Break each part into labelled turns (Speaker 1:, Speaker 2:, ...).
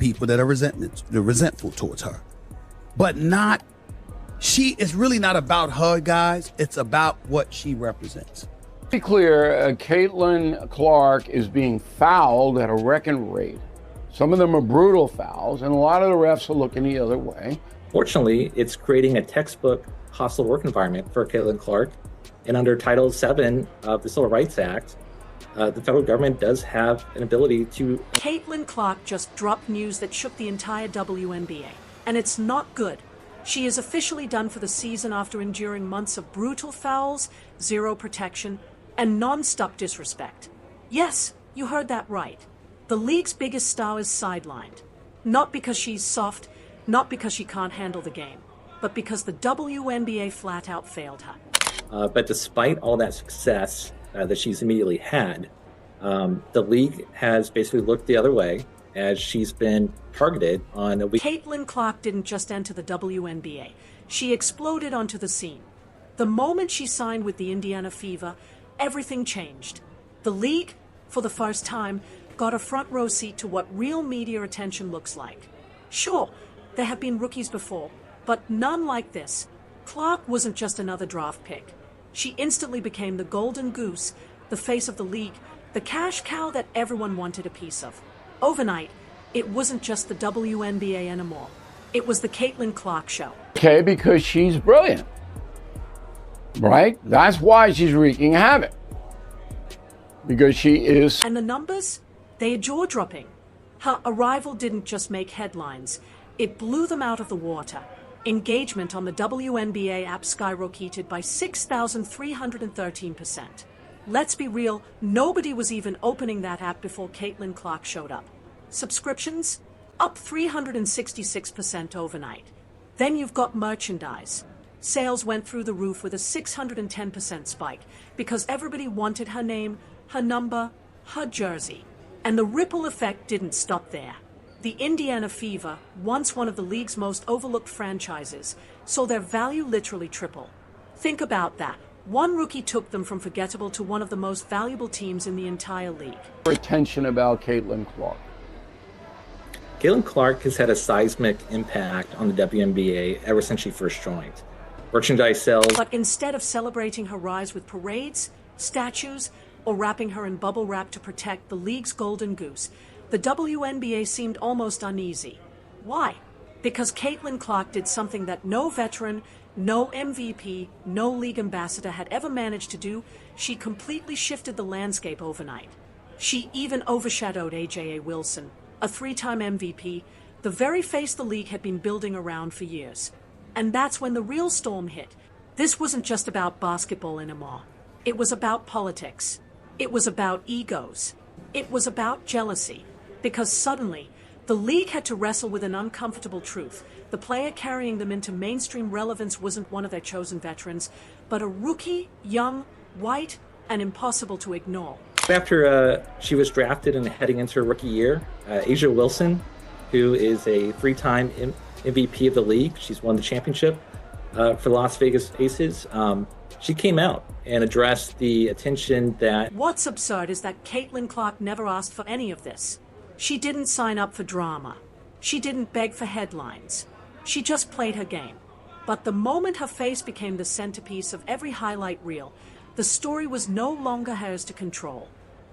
Speaker 1: people that are resentful towards her. But it's really not about her, guys. It's about what she represents.
Speaker 2: To be clear, Caitlin Clark is being fouled at a record rate. Some of them are brutal fouls, and a lot of the refs are looking the other way.
Speaker 3: Fortunately, it's creating a textbook hostile work environment for Caitlin Clark. And under Title VII of the Civil Rights Act, the federal government does have an ability to...
Speaker 4: Caitlin Clark just dropped news that shook the entire WNBA, and it's not good. She is officially done for the season after enduring months of brutal fouls, zero protection, and non-stop disrespect. Yes, you heard that right. The league's biggest star is sidelined. Not because she's soft, not because she can't handle the game, but because the WNBA flat out failed her.
Speaker 3: But despite all that success that she's immediately had, the league has basically looked the other way as she's been targeted on a week.
Speaker 4: Caitlin Clark didn't just enter the WNBA. She exploded onto the scene. The moment she signed with the Indiana Fever, everything changed. The league, for the first time, got a front row seat to what real media attention looks like. Sure, there have been rookies before, but none like this. Clark wasn't just another draft pick. She instantly became the golden goose, the face of the league, the cash cow that everyone wanted a piece of. Overnight, it wasn't just the WNBA anymore. It was the Caitlin Clark show.
Speaker 2: Okay, because she's brilliant. Right? That's why she's wreaking havoc. Because she is.
Speaker 4: And the numbers? They are jaw-dropping. Her arrival didn't just make headlines. It blew them out of the water. Engagement on the WNBA app skyrocketed by 6,313%. Let's be real, nobody was even opening that app before Caitlin Clark showed up. Subscriptions? Up 366% overnight. Then you've got merchandise. Sales went through the roof with a 610% spike because everybody wanted her name, her number, her jersey. And the ripple effect didn't stop there. The Indiana Fever, once one of the league's most overlooked franchises, saw their value literally triple. Think about that. One rookie took them from forgettable to one of the most valuable teams in the entire league.
Speaker 2: Attention about Caitlin Clark.
Speaker 3: Caitlin Clark has had a seismic impact on the WNBA ever since she first joined. Merchandise sales.
Speaker 4: But instead of celebrating her rise with parades, statues, or wrapping her in bubble wrap to protect the league's golden goose, the WNBA seemed almost uneasy. Why? Because Caitlin Clark did something that no veteran, no MVP, no league ambassador had ever managed to do. She completely shifted the landscape overnight. She even overshadowed A.J.A. Wilson, a three-time MVP, the very face the league had been building around for years. And that's when the real storm hit. This wasn't just about basketball anymore. It was about politics. It was about egos. It was about jealousy. Because suddenly, the league had to wrestle with an uncomfortable truth. The player carrying them into mainstream relevance wasn't one of their chosen veterans, but a rookie, young, white, and impossible to ignore.
Speaker 3: After she was drafted and heading into her rookie year, A'ja Wilson, who is a three-time MVP of the league, she's won the championship for the Las Vegas Aces, she came out and addressed the attention that...
Speaker 4: What's absurd is that Caitlin Clark never asked for any of this. She didn't sign up for drama. She didn't beg for headlines. She just played her game. But the moment her face became the centerpiece of every highlight reel, the story was no longer hers to control.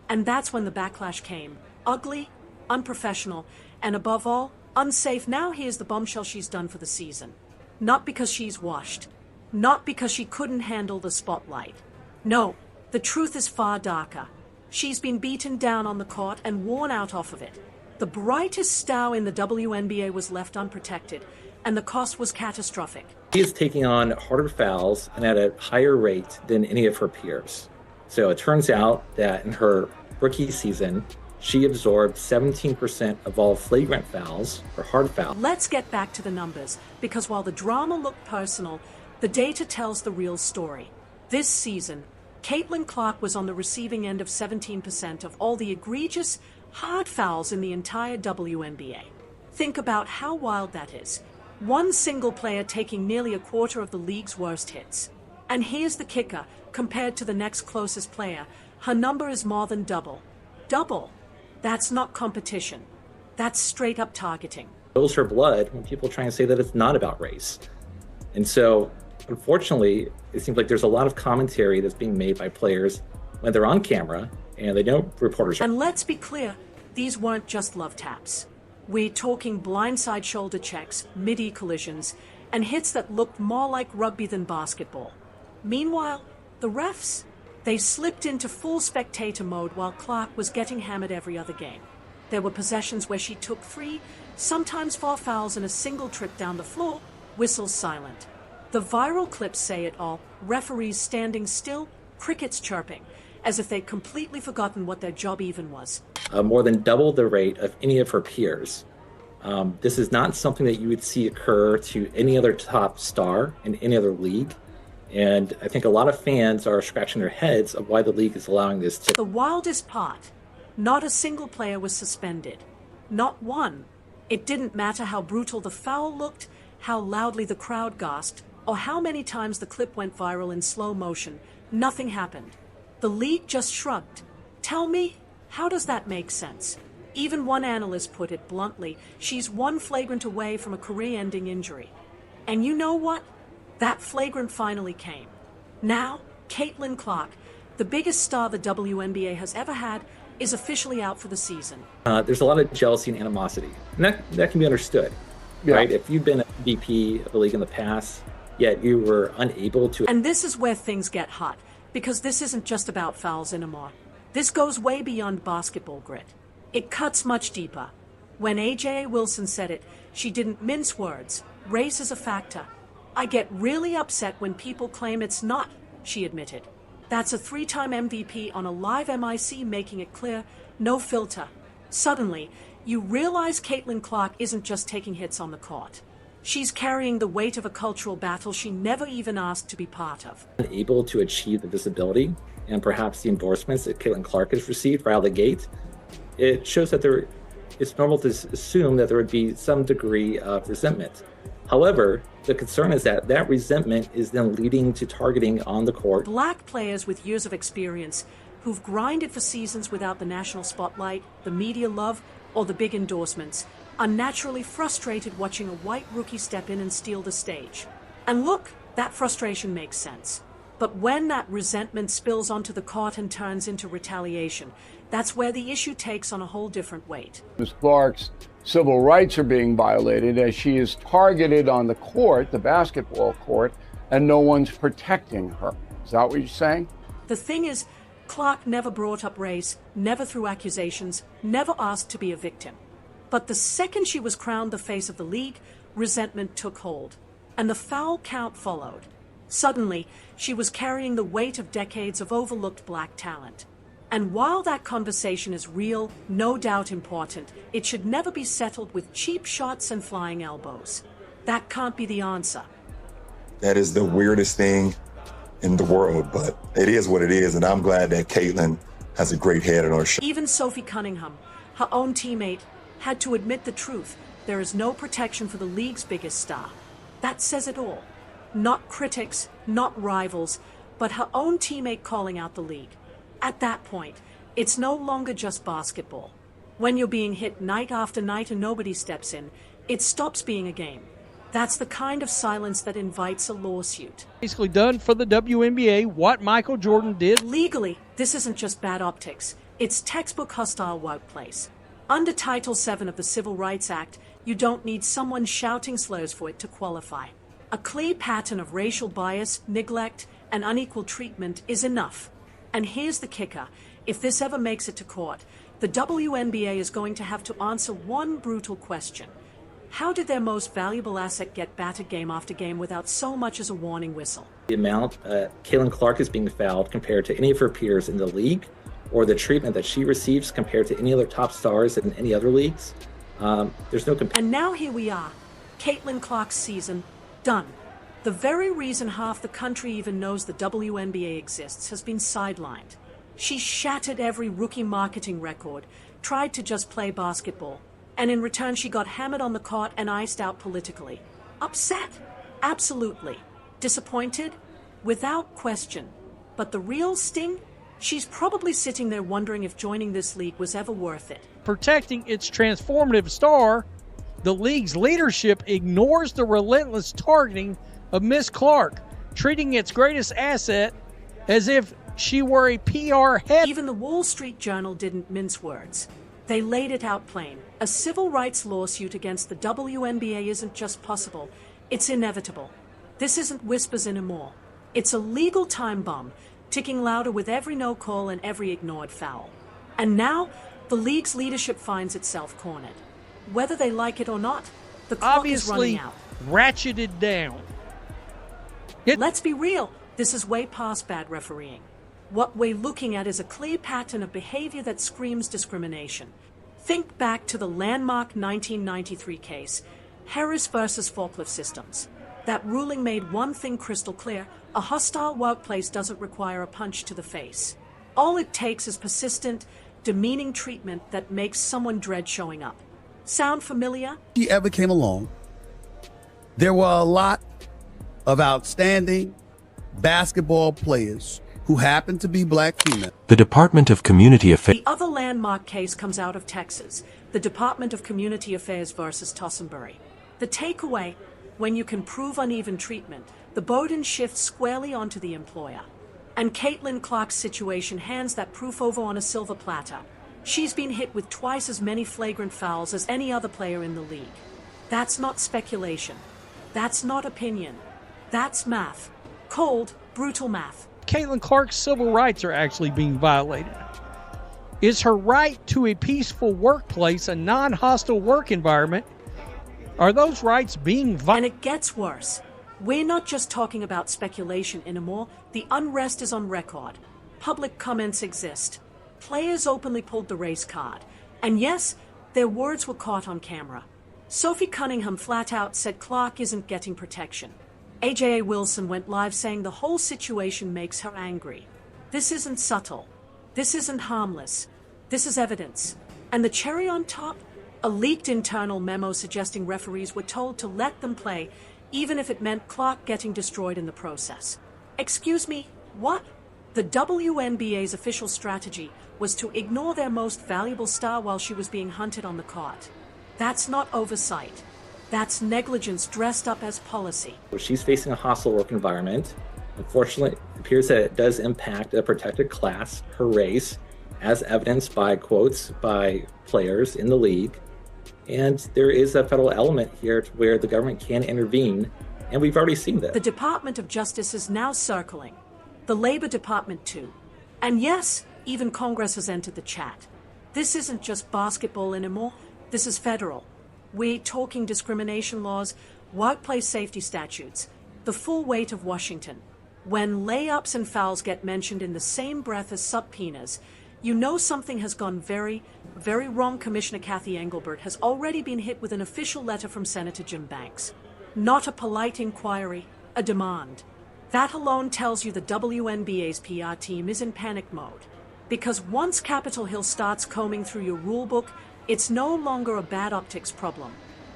Speaker 4: And that's when the backlash came. Ugly, unprofessional, and above all, unsafe. Now here's the bombshell she's done for the season. Not because she's washed. Not because she couldn't handle the spotlight. No, the truth is far darker. She's been beaten down on the court and worn out off of it. The brightest star in the WNBA was left unprotected, and the cost was catastrophic.
Speaker 3: She is taking on harder fouls and at a higher rate than any of her peers. So it turns out that in her rookie season, she absorbed 17% of all flagrant fouls or hard fouls.
Speaker 4: Let's get back to the numbers, because while the drama looked personal, the data tells the real story. This season, Caitlin Clark was on the receiving end of 17% of all the egregious, hard fouls in the entire WNBA. Think about how wild that is. One single player taking nearly a quarter of the league's worst hits. And here's the kicker, compared to the next closest player, her number is more than double. Double! That's not competition. That's straight up targeting.
Speaker 3: Boils her blood when people try and say that it's not about race. And so, unfortunately, it seems like there's a lot of commentary that's being made by players when they're on camera and they know reporters.
Speaker 4: And let's be clear, these weren't just love taps. We're talking blindside shoulder checks, midi collisions, and hits that looked more like rugby than basketball. Meanwhile, the refs, they slipped into full spectator mode while Clark was getting hammered every other game. There were possessions where she took 3, sometimes 4 fouls in a single trip down the floor, whistles silent. The viral clips say it all, referees standing still, crickets chirping, as if they'd completely forgotten what their job even was.
Speaker 3: More than double the rate of any of her peers. This is not something that you would see occur to any other top star in any other league. And I think a lot of fans are scratching their heads of why the league is allowing this to.
Speaker 4: The wildest part, not a single player was suspended. Not one. It didn't matter how brutal the foul looked, how loudly the crowd gasped, or how many times the clip went viral in slow motion. Nothing happened. The league just shrugged. Tell me, how does that make sense? Even one analyst put it bluntly, she's one flagrant away from a career-ending injury. And you know what? That flagrant finally came. Now, Caitlin Clark, the biggest star the WNBA has ever had, is officially out for the season.
Speaker 3: There's a lot of jealousy and animosity, and that can be understood, right? If you've been a VP of the league in the past, yet you were unable to.
Speaker 4: And this is where things get hot, because this isn't just about fouls anymore. This goes way beyond basketball grit. It cuts much deeper. When AJ Wilson said it, she didn't mince words. Race is a factor. I get really upset when people claim it's not, she admitted. That's a 3-time MVP on a live MIC making it clear, no filter. Suddenly, you realize Caitlin Clark isn't just taking hits on the court. She's carrying the weight of a cultural battle she never even asked to be part of.
Speaker 3: Able to achieve the visibility and perhaps the endorsements that Caitlin Clark has received right out of the gate, it shows that it's normal to assume that there would be some degree of resentment. However, the concern is that that resentment is then leading to targeting on the court.
Speaker 4: Black players with years of experience who've grinded for seasons without the national spotlight, the media love, or the big endorsements are naturally frustrated watching a white rookie step in and steal the stage. And look, that frustration makes sense. But when that resentment spills onto the court and turns into retaliation, that's where the issue takes on a whole different weight.
Speaker 2: Ms. Clark's civil rights are being violated as she is targeted on the court, the basketball court, and no one's protecting her. Is that what you're saying?
Speaker 4: The thing is, Clark never brought up race, never threw accusations, never asked to be a victim. But the second she was crowned the face of the league, resentment took hold, and the foul count followed. Suddenly, she was carrying the weight of decades of overlooked black talent. And while that conversation is real, no doubt important, it should never be settled with cheap shots and flying elbows. That can't be the answer.
Speaker 5: That is the weirdest thing in the world, but it is what it is, and I'm glad that Caitlin has a great head on her shoulders.
Speaker 4: Even Sophie Cunningham, her own teammate, had to admit the truth. There is no protection for the league's biggest star. That says it all. Not critics, not rivals, but her own teammate calling out the league. At that point, it's no longer just basketball. When you're being hit night after night and nobody steps in, it stops being a game. That's the kind of silence that invites a lawsuit.
Speaker 6: Basically done for the WNBA what Michael Jordan did.
Speaker 4: Legally, this isn't just bad optics. It's textbook hostile workplace. Under Title VII of the Civil Rights Act, you don't need someone shouting slurs for it to qualify. A clear pattern of racial bias, neglect, and unequal treatment is enough. And here's the kicker. If this ever makes it to court, the WNBA is going to have to answer one brutal question. How did their most valuable asset get battered game after game without so much as a warning whistle?
Speaker 3: The amount Caitlin Clark is being fouled compared to any of her peers in the league, or the treatment that she receives compared to any other top stars in any other leagues, there's no comparison.
Speaker 4: And now here we are, Caitlin Clark's season, done. The very reason half the country even knows the WNBA exists has been sidelined. She shattered every rookie marketing record, tried to just play basketball, and in return she got hammered on the court and iced out politically. Upset? Absolutely. Disappointed? Without question. But the real sting? She's probably sitting there wondering if joining this league was ever worth it.
Speaker 6: Protecting its transformative star, the league's leadership ignores the relentless targeting of Miss Clark, treating its greatest asset as if she were a PR head.
Speaker 4: Even the Wall Street Journal didn't mince words. They laid it out plain. A civil rights lawsuit against the WNBA isn't just possible, it's inevitable. This isn't whispers anymore. It's a legal time bomb, ticking louder with every no call and every ignored foul. And now, the league's leadership finds itself cornered. Whether they like it or not, the clock is running out.
Speaker 6: Ratcheted down.
Speaker 4: Let's be real, this is way past bad refereeing. What we're looking at is a clear pattern of behavior that screams discrimination. Think back to the landmark 1993 case, Harris versus Forklift Systems. That ruling made one thing crystal clear: a hostile workplace doesn't require a punch to the face. All it takes is persistent, demeaning treatment that makes someone dread showing up. Sound familiar?
Speaker 1: If she ever came along, there were a lot of outstanding basketball players who happened to be black female.
Speaker 7: The Department of Community Affairs.
Speaker 4: The other landmark case comes out of Texas, the Department of Community Affairs versus Tossenbury. The takeaway: when you can prove uneven treatment, the burden shifts squarely onto the employer. And Caitlin Clark's situation hands that proof over on a silver platter. She's been hit with twice as many flagrant fouls as any other player in the league. That's not speculation. That's not opinion. That's math. Cold, brutal math.
Speaker 6: Caitlin Clark's civil rights are actually being violated. Is her right to a peaceful workplace, a non-hostile work environment, are those rights being violated?
Speaker 4: And it gets worse. We're not just talking about speculation anymore. The unrest is on record. Public comments exist. Players openly pulled the race card. And yes, their words were caught on camera. Sophie Cunningham flat out said Clark isn't getting protection. AJA Wilson went live saying the whole situation makes her angry. This isn't subtle. This isn't harmless. This is evidence. And the cherry on top? A leaked internal memo suggesting referees were told to let them play, even if it meant Clark getting destroyed in the process. Excuse me, what? The WNBA's official strategy was to ignore their most valuable star while she was being hunted on the court. That's not oversight. That's negligence dressed up as policy.
Speaker 3: She's facing a hostile work environment. Unfortunately, it appears that it does impact a protected class, her race, as evidenced by quotes by players in the league. And there is a federal element here where the government can intervene, and we've already seen that.
Speaker 4: The Department of Justice is now circling. The Labor Department too. And yes, even Congress has entered the chat. This isn't just basketball anymore. This is federal. We're talking discrimination laws, workplace safety statutes, the full weight of Washington. When layups and fouls get mentioned in the same breath as subpoenas, you know something has gone very, very wrong. Commissioner Kathy Engelbert has already been hit with an official letter from Senator Jim Banks. Not a polite inquiry, a demand. That alone tells you the WNBA's PR team is in panic mode. Because once Capitol Hill starts combing through your rulebook, it's no longer a bad optics problem.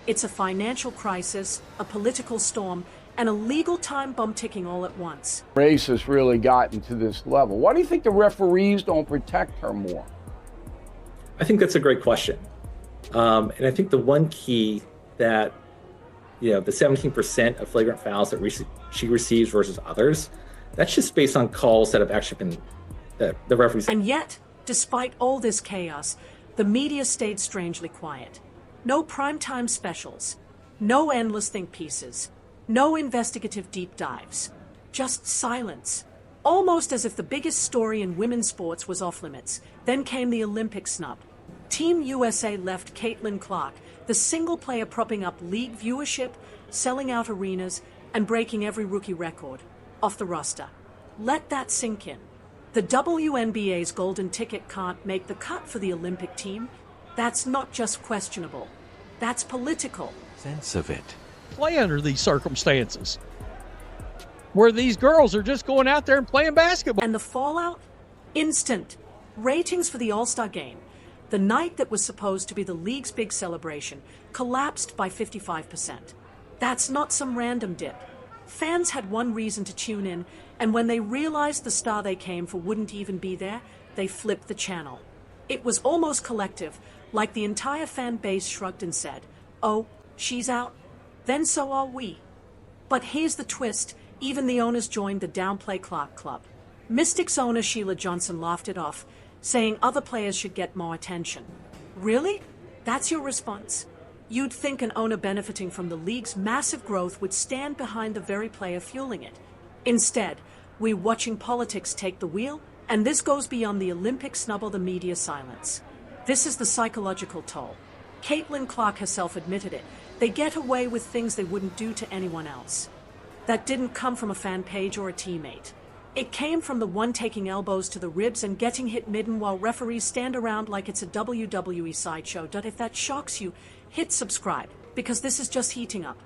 Speaker 4: It's a financial crisis, a political storm, and a legal time bomb ticking all at once.
Speaker 2: Race has really gotten to this level. Why do you think the referees don't protect her more?
Speaker 3: I think that's a great question. And I think the one key that, the 17% of flagrant fouls that she receives versus others, that's just based on calls that have actually been, that the referees.
Speaker 4: And yet, despite all this chaos, the media stayed strangely quiet. No primetime specials, no endless think pieces, no investigative deep dives, just silence. Almost as if the biggest story in women's sports was off limits. Then came the Olympic snub. Team USA left Caitlin Clark, the single player propping up league viewership, selling out arenas, and breaking every rookie record, off the roster. Let that sink in. The WNBA's golden ticket can't make the cut for the Olympic team. That's not just questionable. That's political.
Speaker 7: Sense of it.
Speaker 6: Play under these circumstances, where these girls are just going out there and playing basketball.
Speaker 4: And the fallout? Instant. Ratings for the All-Star Game, the night that was supposed to be the league's big celebration, collapsed by 55%. That's not some random dip. Fans had one reason to tune in, and when they realized the star they came for wouldn't even be there, they flipped the channel. It was almost collective, like the entire fan base shrugged and said, "Oh, she's out? Then so are we." But here's the twist, even the owners joined the Downplay Clark Club. Mystics owner Sheila Johnson laughed it off, saying other players should get more attention. Really? That's your response? You'd think an owner benefiting from the league's massive growth would stand behind the very player fueling it. Instead, we're watching politics take the wheel, and this goes beyond the Olympic snub or the media silence. This is the psychological toll. Caitlin Clark herself admitted it. They get away with things they wouldn't do to anyone else. That didn't come from a fan page or a teammate. It came from the one taking elbows to the ribs and getting hit midden while referees stand around like it's a WWE sideshow. If that shocks you, hit subscribe, because this is just heating up.